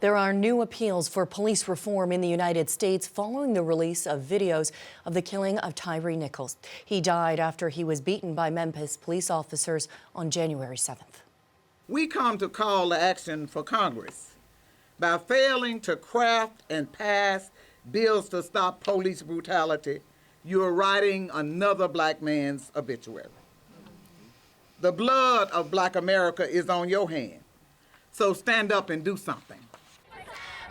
There are new appeals for police reform in the United States following the release of videos of the killing of Tyre Nichols. He died after he was beaten by Memphis police officers on January 7th. We come to call to action for Congress. By failing to craft and pass bills to stop police brutality, you are writing another black man's obituary. The blood of Black America is on your hand, so stand up and do something.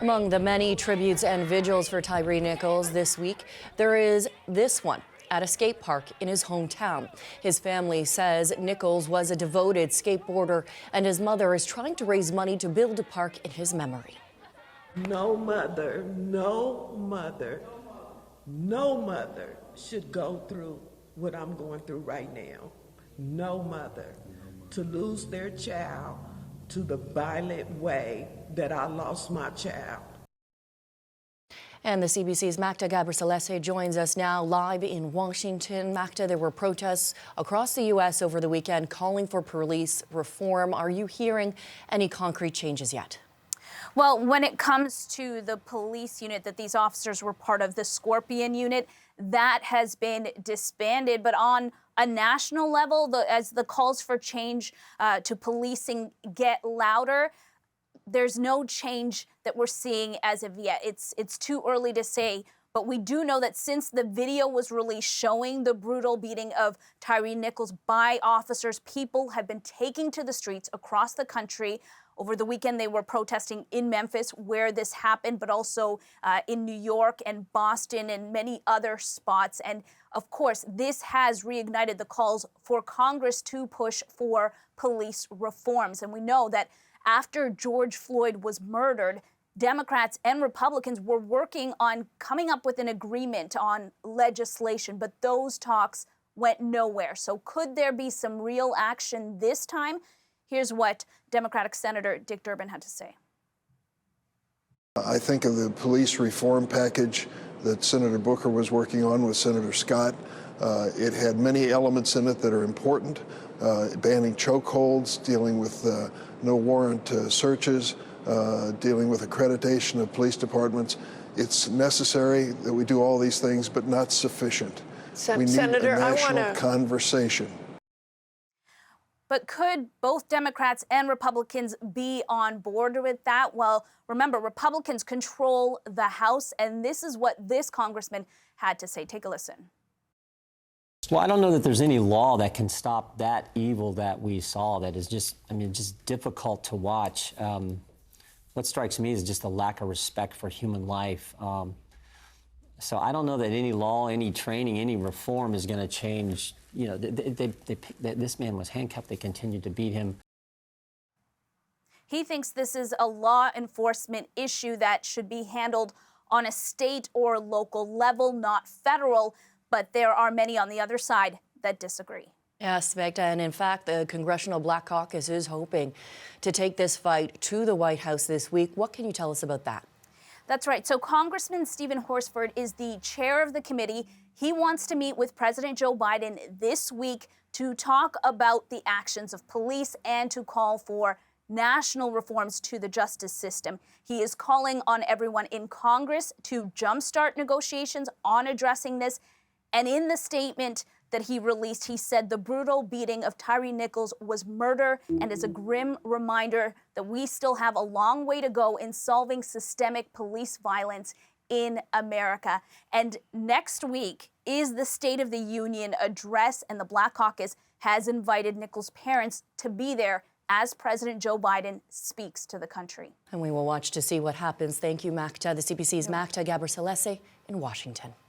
Among the many tributes and vigils for Tyre Nichols this week, there is this one at a skate park in his hometown. His family says Nichols was a devoted skateboarder, and his mother is trying to raise money to build a park in his memory. No mother should go through what I'm going through right now. No mother to lose their child to the violent way that I lost my child. And the CBC's Magda Gabrisalese joins us now live in Washington. Magda, there were protests across the U.S. over the weekend calling for police reform. Are you hearing any concrete changes yet? Well, when it comes to the police unit that these officers were part of, the Scorpion unit, that has been disbanded. But on a national level, as the calls for change to policing get louder, there's no change that we're seeing as of yet. It's too early to say, but we do know that since the video was released showing the brutal beating of Tyre Nichols by officers, people have been taking to the streets across the country. Over the weekend, they were protesting in Memphis, where this happened, but also in New York and Boston and many other spots. And of course, this has reignited the calls for Congress to push for police reforms. And we know that after George Floyd was murdered, Democrats and Republicans were working on coming up with an agreement on legislation, but those talks went nowhere. So could there be some real action this time? Here's what Democratic Senator Dick Durbin had to say. I think of the police reform package that Senator Booker was working on with Senator Scott. It had many elements in it that are important, banning chokeholds, dealing with no warrant searches, dealing with accreditation of police departments. It's necessary that we do all these things, but not sufficient. We need Senator, a national conversation. But could both Democrats and Republicans be on board with that? Well, remember, Republicans control the House, and this is what this congressman had to say. Take a listen. Well, I don't know that there's any law that can stop that evil that we saw. That is just, just difficult to watch. What strikes me is just a lack of respect for human life. So I don't know that any law, any training, any reform is going to change. You know, this man was handcuffed. They continued to beat him. He thinks this is a law enforcement issue that should be handled on a state or local level, not federal. But there are many on the other side that disagree. Yes, Magda, and in fact, the Congressional Black Caucus is hoping to take this fight to the White House this week. What can you tell us about that? That's right. So Congressman Stephen Horsford is the chair of the committee. He wants to meet with President Joe Biden this week to talk about the actions of police and to call for national reforms to the justice system. He is calling on everyone in Congress to jumpstart negotiations on addressing this. And in the statement that he released, he said the brutal beating of Tyre Nichols was murder and is a grim reminder that we still have a long way to go in solving systemic police violence in America. And next week is the State of the Union address, and the Black Caucus has invited Nichols' parents to be there as President Joe Biden speaks to the country. And we will watch to see what happens. Thank you, Magda. The CBC's Magda Gabrisalese in Washington.